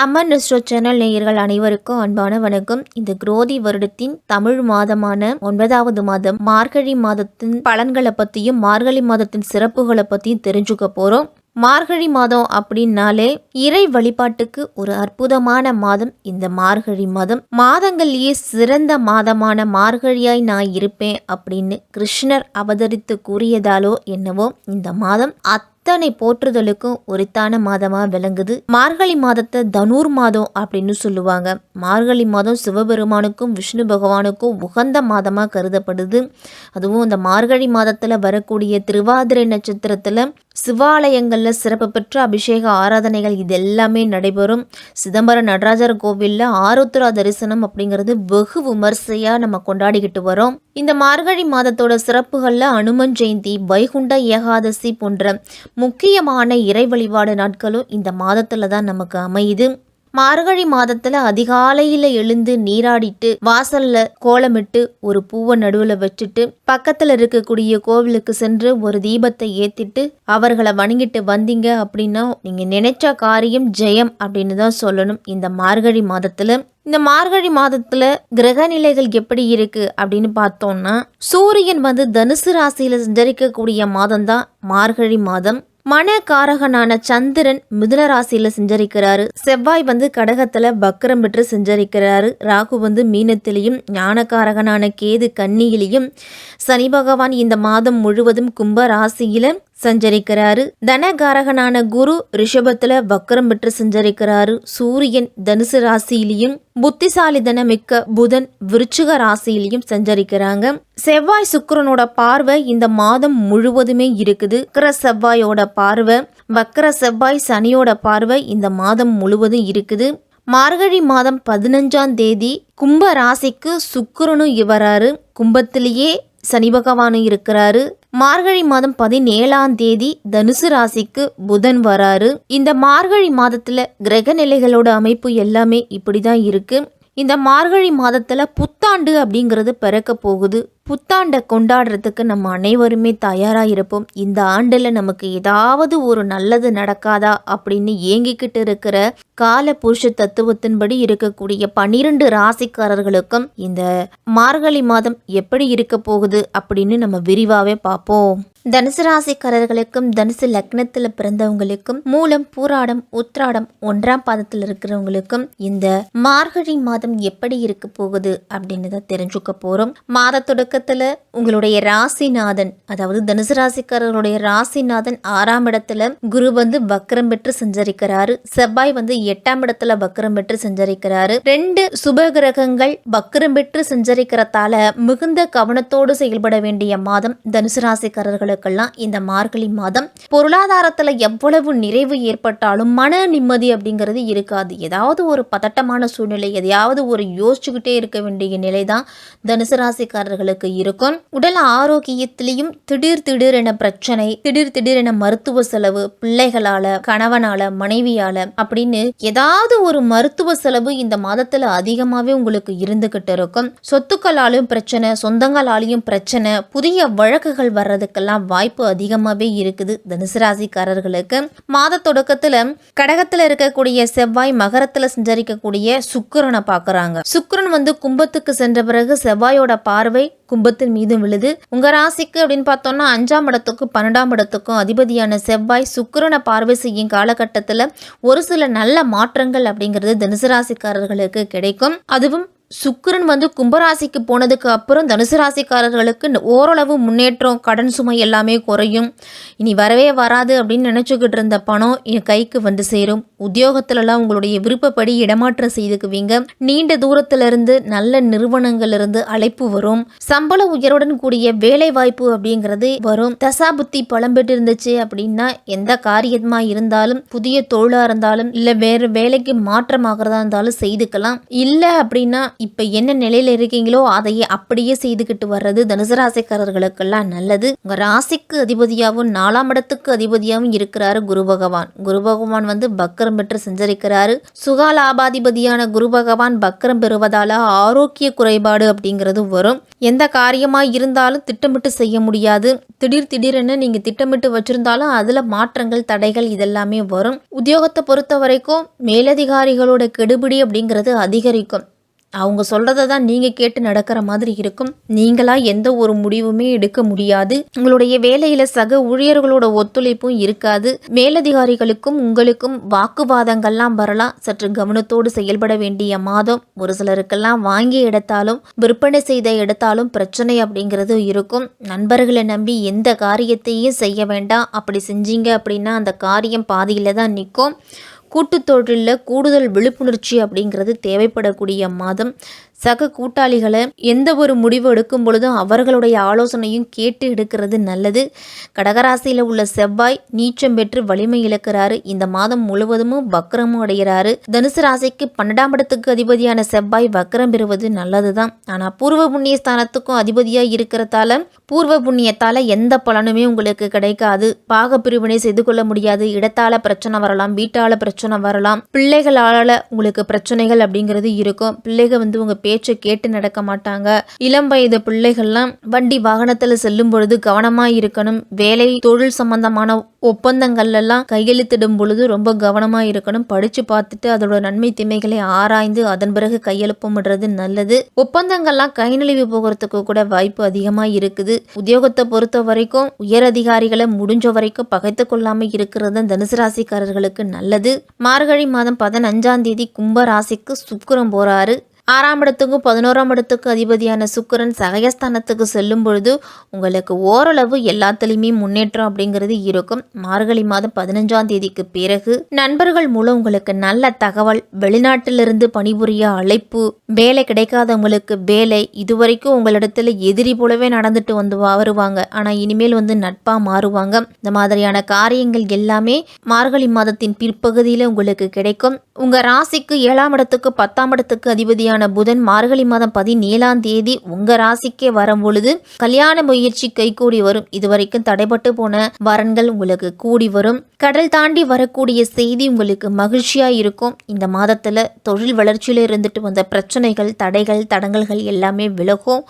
அம்மன் resto channel நேயர்கள் அனைவருக்கும் அன்பான வணக்கம். இந்த குரோதி வருடத்தின் தமிழ் மாதமான 9வது மாதம் மார்கழி மாதத்தின் பலன்களை பற்றியும் மார்கழி மாதத்தின் சிறப்புகளை பற்றியும் தெரிஞ்சுக்க போகிறோம். மார்கழி மாதம் அப்படின்னாலே இறை வழிபாட்டுக்கு ஒரு அற்புதமான மாதம் இந்த மார்கழி மாதம். மாதங்கள்லேயே சிறந்த மாதமான மார்கழியாய் நான் இருப்பேன் அப்படின்னு கிருஷ்ணர் அவதரித்து கூறியதாலோ என்னவோ இந்த மாதம் அத்தனை போற்றுதலுக்கும் உரித்தான மாதமா விளங்குது. மார்கழி மாதத்தை தனுர் மாதம் அப்படின்னு சொல்லுவாங்க. மார்கழி மாதம் சிவபெருமானுக்கும் விஷ்ணு பகவானுக்கும் உகந்த மாதமா கருதப்படுது. அதுவும் இந்த மார்கழி மாதத்துல வரக்கூடிய திருவாதிரை நட்சத்திரத்துல சிவாலயங்கள்ல சிறப்பு பெற்ற அபிஷேக ஆராதனைகள் இது எல்லாமே நடைபெறும். சிதம்பரம் நடராஜர் கோவில்ல ஆருத்ரா தரிசனம் அப்படிங்கிறது வெகு விமர்சையா நம்ம கொண்டாடிக்கிட்டு வரோம். இந்த மார்கழி மாதத்தோட சிறப்புகள்ல அனுமன் ஜெயந்தி, வைகுண்ட ஏகாதசி போன்ற முக்கியமான இறை வழிபாடு நாட்களும் இந்த மாதத்துல தான் நமக்கு அமையுது. மார்கழி மாதத்துல அதிகாலையில எழுந்து நீராடிட்டு வாசல்ல கோலமிட்டு ஒரு பூவை நடுவுல வச்சுட்டு பக்கத்துல இருக்கக்கூடிய கோவிலுக்கு சென்று ஒரு தீபத்தை ஏத்திட்டு அவர்களை வணங்கிட்டு வந்தீங்க அப்படின்னா நீங்க நினைச்ச காரியம் ஜெயம் அப்படின்னு தான் சொல்லணும். இந்த மார்கழி மாதத்துல கிரக நிலைகள் எப்படி இருக்கு அப்படின்னு பார்த்தோம்னா, சூரியன் தனுசு ராசியில சஞ்சரிக்கக்கூடிய மாதம் தான் மார்கழி மாதம். மனக்காரகனான சந்திரன் மிதுன ராசியில செஞ்சரிக்கிறாரு. செவ்வாய் கடகத்துல வக்ரம் பெற்று செஞ்சரிக்கிறாரு. ராகு மீனத்திலையும், ஞானக்காரகனான கேது கன்னியிலையும், சனி பகவான் இந்த மாதம் முழுவதும் கும்ப ராசியில சஞ்சரிக்கிறாரு. தனகாரகனான குரு ரிஷபத்துல வக்ரம் பெற்று சஞ்சரிக்கிறாரு. சூரியன் தனுசு ராசியிலையும், புத்திசாலிதன மிக்க புதன் விருச்சிக ராசியிலையும் சஞ்சரிக்கிறாங்க. செவ்வாய் சுக்கிரனோட பார்வை இந்த மாதம் முழுவதுமே இருக்குது. செவ்வாயோட பார்வை, வக்ர செவ்வாய் சனியோட பார்வை இந்த மாதம் முழுவதும் இருக்குது. மார்கழி மாதம் 15ஆம் தேதி கும்ப ராசிக்கு சுக்கிரனும் வராரு. கும்பத்திலேயே சனி பகவானும் இருக்கிறாரு. மார்கழி மாதம் 17ஆம் தேதி தனுசு ராசிக்கு புதன் வராரு. இந்த மார்கழி மாதத்துல கிரக நிலைகளோட அமைப்பு எல்லாமே இப்படிதான் இருக்கு. இந்த மார்கழி மாதத்துல புத்தாண்டு அப்படிங்கிறது பிறக்க போகுது. புத்தாண்டை கொண்டாடுறதுக்கு நம்ம அனைவருமே தயாராக இருப்போம். இந்த ஆண்டில் நமக்கு ஏதாவது ஒரு நல்லது நடக்காதா அப்படின்னு ஏங்கிக்கிட்டு இருக்கிற கால புருஷ தத்துவத்தின்படி இருக்கக்கூடிய 12 ராசிக்காரர்களுக்கும் இந்த மார்கழி மாதம் எப்படி இருக்க போகுது அப்படின்னு நம்ம விரிவாகவே பார்ப்போம். தனுசு ராசிக்காரர்களுக்கும் தனுசு லக்னத்தில் பிறந்தவங்களுக்கும் மூலம் பூராடம் உத்ராடம் 1ஆம் பாதத்தில் இருக்கிறவங்களுக்கும் இந்த மார்கழி மாதம் எப்படி இருக்க போகுது அப்படின்னு தான் தெரிஞ்சுக்க போறோம். மாத தொடக்கத்துல உங்களுடைய ராசிநாதன், அதாவது தனுசு ராசிக்காரர்களுடைய ராசிநாதன் 6ஆம் இடத்துல குரு வக்ரம் பெற்று சஞ்சரிக்கிறாரு. செவ்வாய் 8ஆம் இடத்துல வக்ரம் பெற்று சஞ்சரிக்கிறாரு. 2 சுப கிரகங்கள் வக்ரம் பெற்று சஞ்சரிக்கிறதால மிகுந்த கவனத்தோடு செயல்பட வேண்டிய மாதம் தனுசு ராசிக்காரர்களுக்கெல்லாம் இந்த மார்கழி மாதம். பொருளாதாரத்துல எவ்வளவு நிறைவு ஏற்பட்டாலும் மன நிம்மதி அப்படிங்கிறது இருக்காது. ஏதாவது ஒரு பதட்டமான சூழ்நிலை, எதையாவது ஒரு யோசிச்சுக்கிட்டே இருக்க வேண்டிய நிலை தான் தனுசு ராசிக்காரர்களுக்கு இருக்கும். உடல் ஆரோக்கியத்திலையும் திடீர் பிரச்சனை, திடீர் மருத்துவ செலவு, பிள்ளைகளால, கணவனால, மனைவியால அப்படின்னு ஏதாவது ஒரு மருத்துவ செலவு இந்த மாதத்துல அதிகமாவே உங்களுக்கு இருந்துகிட்டு இருக்கும். சொத்துக்களாலும் பிரச்சனை, சொந்தங்களாலையும் பிரச்சனை, புதிய வழக்குகள் வர்றதுக்கெல்லாம் வாய்ப்பு அதிகமாவே இருக்குது தனுசு ராசிக்காரர்களுக்கு. மாத தொடக்கத்துல கடகத்துல இருக்கக்கூடிய செவ்வாய் மகரத்துல சஞ்சரிக்கக்கூடிய சுக்கிரனை பாக்குறாங்க. சுக்கிரன் கும்பத்துக்கு சென்ற பிறகு செவ்வாயோட பார்வை கும்பத்தின் மீது விழுது. உங்க ராசிக்கு அப்படின்னு பார்த்தோம்னா 5ஆம் இடத்துக்கும் 12ஆம் இடத்துக்கும் அதிபதியான செவ்வாய் சுக்கிரனை பார்வை செய்யும் காலகட்டத்துல ஒரு சில நல்ல மாற்றங்கள் அப்படிங்கிறது தனுசு ராசிக்காரர்களுக்கு கிடைக்கும். அதுவும் சுக்கிரன் கும்பராசிக்கு போனதுக்கு அப்புறம் தனுசு ராசிக்காரர்களுக்கு ஓரளவு முன்னேற்றம், கடன் சுமை எல்லாமே குறையும். இனி வரவே வராது அப்படின்னு நினைச்சுக்கிட்டு இருந்த பணம் என் கைக்கு சேரும். உத்தியோகத்திலலாம் உங்களுடைய விருப்பப்படி இடமாற்றம் செய்துக்குவீங்க. நீண்ட தூரத்துல இருந்து நல்ல நிறுவனங்கள்ல இருந்து அழைப்பு வரும். சம்பள உயர்வுடன் கூடிய வேலை வாய்ப்பு அப்படிங்கிறது வரும். தசாபுத்தி பழம்பெற்று இருந்துச்சு அப்படின்னா எந்த காரியமா இருந்தாலும், புதிய தொழிலா இருந்தாலும், இல்ல வேற வேலைக்கு மாற்றமாகறதா இருந்தாலும் செய்துக்கலாம். இல்ல அப்படின்னா இப்ப என்ன நிலையில இருக்கீங்களோ அதையே அப்படியே செய்துக்கிட்டு வர்றது தனுசு ராசிக்காரர்களுக்கெல்லாம் நல்லது. உங்க ராசிக்கு அதிபதியாகவும் 4ஆம் இடத்துக்கு அதிபதியாகவும் இருக்கிறாரு குரு பகவான். குரு பகவான் பக்கரம் பெற்று செஞ்சரிக்கிறாரு. சுகாலாபாதிபதியான குரு பகவான் பக்கரம் பெறுவதால ஆரோக்கிய குறைபாடு அப்படிங்கிறது வரும். எந்த காரியமா இருந்தாலும் திட்டமிட்டு செய்ய முடியாது. திடீர்னு நீங்க திட்டமிட்டு வச்சிருந்தாலும் அதுல மாற்றங்கள், தடைகள் இதெல்லாமே வரும். உத்தியோகத்தை பொறுத்த வரைக்கும் மேலதிகாரிகளோட கெடுபிடி அப்படிங்கிறது அதிகரிக்கும். அவங்க சொல்கிறத தான் நீங்கள் கேட்டு நடக்கிற மாதிரி இருக்கும். நீங்களாக எந்த ஒரு முடிவுமே எடுக்க முடியாது. உங்களுடைய வேலையில் சக ஊழியர்களோட ஒத்துழைப்பும் இருக்காது. மேலதிகாரிகளுக்கும் உங்களுக்கும் வாக்குவாதங்கள்லாம் வரலாம். சற்று கவனத்தோடு செயல்பட வேண்டிய மாதம். ஒரு சிலருக்கெல்லாம் வாங்கிய இடத்தாலும் விற்பனை செய்த இடத்தாலும் பிரச்சனை அப்படிங்கிறது இருக்கும். நண்பர்களை நம்பி எந்த காரியத்தையும் செய்ய வேண்டாம். அப்படி செஞ்சீங்க அப்படின்னா அந்த காரியம் பாதியில் தான் நிற்கும். கூட்டுத் தொழிலில் கூடுதல் விழிப்புணர்ச்சி அப்படிங்கிறது தேவைப்படக்கூடிய மாதம். சக கூட்டாளிகளை எந்த ஒரு முடிவு எடுக்கும் பொழுதும் அவர்களுடைய ஆலோசனையும் கேட்டு எடுக்கிறது நல்லது. கடகராசியில் உள்ள செவ்வாய் நீச்சம் பெற்று வலிமை இழக்கிறாரு. இந்த மாதம் முழுவதும் வக்கரமும் அடைகிறாரு. தனுசு ராசிக்கு 12ஆம் இடத்துக்கு அதிபதியான செவ்வாய் வக்கரம் பெறுவது நல்லது தான். ஆனால் பூர்வ புண்ணிய ஸ்தானத்துக்கும் அதிபதியாக இருக்கிறதால பூர்வ புண்ணியத்தால் எந்த பலனுமே உங்களுக்கு கிடைக்காது. பாக பிரிவினை செய்து கொள்ள முடியாது. இடத்தால பிரச்சனை வரலாம், வீட்டால பிரச்சனை வரலாம், பிள்ளைகளால் உங்களுக்கு பிரச்சனைகள் அப்படிங்கிறது இருக்கும். பிள்ளைகள் உங்கள் பேச்சை கேட்டு நடக்க மாட்டாங்க. இளம் வயது பிள்ளைகள்லாம் வண்டி வாகனத்தில் செல்லும் பொழுது கவனமாக இருக்கணும். வேலை தொழில் சம்பந்தமான ஒப்பந்தங்கள் எல்லாம் கையெழுத்திடும் பொழுது ரொம்ப கவனமாக இருக்கணும். படித்து பார்த்துட்டு அதோட நன்மை தீமைகளை ஆராய்ந்து அதன் பிறகு கையெழுப்பமிடுறது நல்லது. ஒப்பந்தங்கள்லாம் கை நழுவி போகிறதுக்கு கூட வாய்ப்பு அதிகமாக இருக்குது. உத்தியோகத்தை பொறுத்த வரைக்கும் உயர் அதிகாரிகளை முடிஞ்ச வரைக்கும் பகைத்து கொள்ளாமல் இருக்கிறது தனுசு ராசிக்காரர்களுக்கு நல்லது. மார்கழி மாதம் 15ஆம் தேதி கும்ப ராசிக்கு சுக்கிரன் போறாரு. 6ஆம் இடத்துக்கும் 11ஆம் இடத்துக்கு அதிபதியான சுக்கிரன் சகயஸ்தானத்துக்கு செல்லும் பொழுது உங்களுக்கு ஓரளவு எல்லாத்துலேயுமே முன்னேற்றம் அப்படிங்கிறது இருக்கும். மார்கழி மாதம் 15ஆம் தேதிக்கு பிறகு நண்பர்கள் மூலம் உங்களுக்கு நல்ல தகவல், வெளிநாட்டிலிருந்து பணிபுரிய அழைப்பு, வேலை கிடைக்காதவங்களுக்கு வேலை, இதுவரைக்கும் உங்களிடத்துல எதிரி போலவே நடந்துட்டு வருவாங்க. ஆனால் இனிமேல் நட்பாக மாறுவாங்க. இந்த மாதிரியான காரியங்கள் எல்லாமே மார்கழி மாதத்தின் பிற்பகுதியில் உங்களுக்கு கிடைக்கும். உங்கள் ராசிக்கு 7ஆம் இடத்துக்கு 10ஆம் இடத்துக்கு அதிபதியான புதன் மார்கழி மாதம் 17ஆம் தேதி உங்க ராசிக்கே வரும் பொழுது கல்யாண முயற்சி கைகூடி வரும். இதுவரைக்கும் தடைபட்டு போன வரன்கள் உங்களுக்கு கூடி வரும். கடல் தாண்டி வரக்கூடிய செய்தி உங்களுக்கு மகிழ்ச்சியா இருக்கும். இந்த மாதத்துல தொழில் வளர்ச்சியில இருந்துட்டு வந்த பிரச்சனைகள், தடைகள், தடங்கல்கள் எல்லாமே விலகும்.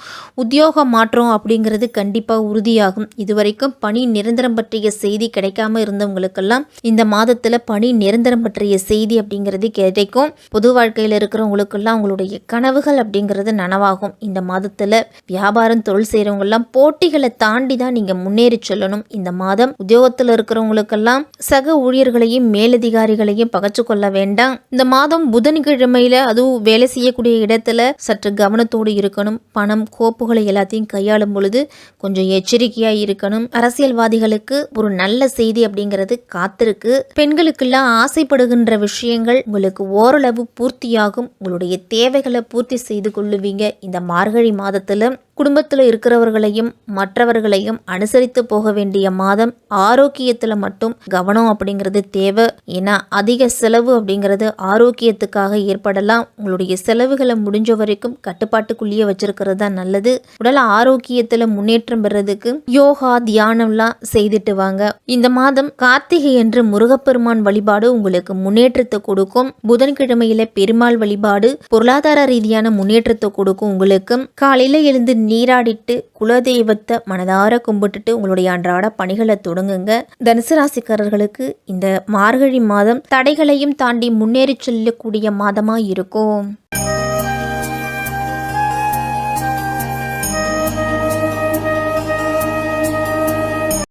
உத்தியோக மாற்றம் அப்படிங்கிறது கண்டிப்பா உறுதியாகும். இதுவரைக்கும் பணி நிரந்தரம் பற்றிய செய்தி கிடைக்காம இருந்தவங்களுக்கெல்லாம் இந்த மாதத்துல பணி நிரந்தரம் பற்றிய செய்தி அப்படிங்கிறது கிடைக்கும். பொது வாழ்க்கையில் இருக்கிறவங்களுக்கெல்லாம் உங்களுடைய கனவுகள் அப்படிங்கிறது நனவாகும். இந்த மாதத்துல வியாபாரம், தொழில் செய்யறவங்க எல்லாம் போட்டிகளை தாண்டி தான் நீங்க முன்னேறி செல்லணும். இந்த மாதம் உத்தியோகத்தில் இருக்கிறவங்களுக்கெல்லாம் சக ஊழியர்களையும் மேலதிகாரிகளையும் பகைச்சு கொள்ள வேண்டாம். இந்த மாதம் புதன்கிழமையில அதுவும் வேலை செய்யக்கூடிய இடத்துல சற்று கவனத்தோடு இருக்கணும். பணம், கோப்புகளை எல்லாத்தையும் கையாளும் பொழுது கொஞ்சம் எச்சரிக்கையா இருக்கணும். அரசியல்வாதிகளுக்கு ஒரு நல்ல செய்தி அப்படிங்கிறது காத்திருக்கு. பெண்களுக்கெல்லாம் ஆசைப்படுகின்ற விஷயங்கள் உங்களுக்கு ஓரளவு பூர்த்தியாகும். உங்களுடைய தேவைகளை பூர்த்தி செய்து கொள்ளுவீங்க. இந்த மார்கழி மாதத்துல குடும்பத்தில் இருக்கிறவர்களையும் மற்றவர்களையும் அனுசரித்து போக வேண்டிய மாதம். ஆரோக்கியத்தில் மட்டும் கவனம் அப்படிங்கிறது தேவை. ஏன்னா அதிக செலவு அப்படிங்கிறது ஆரோக்கியத்துக்காக ஏற்படலாம். உங்களுடைய செலவுகளை முடிஞ்ச வரைக்கும் கட்டுப்பாட்டுக்குள்ளேயே வச்சிருக்கிறது தான் நல்லது. உடல் ஆரோக்கியத்தில் முன்னேற்றம் பெறதுக்கு யோகா, தியானம்லாம் செய்துட்டு வாங்க. இந்த மாதம் கார்த்திகை என்று முருகப்பெருமான் வழிபாடு உங்களுக்கு முன்னேற்றத்தை கொடுக்கும். புதன்கிழமையில பெருமாள் வழிபாடு பொருளாதார ரீதியான முன்னேற்றத்தை கொடுக்கும். உங்களுக்கு காலையில எழுந்து நீராடிட்டு குலதெய்வத்தை மனதார கும்பிட்டுட்டு உங்களுடைய அன்றாட பணிகளை தொடங்குங்க. தனுசு ராசிக்காரர்களுக்கு இந்த மார்கழி மாதம் தடைகளையும் தாண்டி முன்னேறி செல்லக்கூடிய மாதமா இருக்கும்.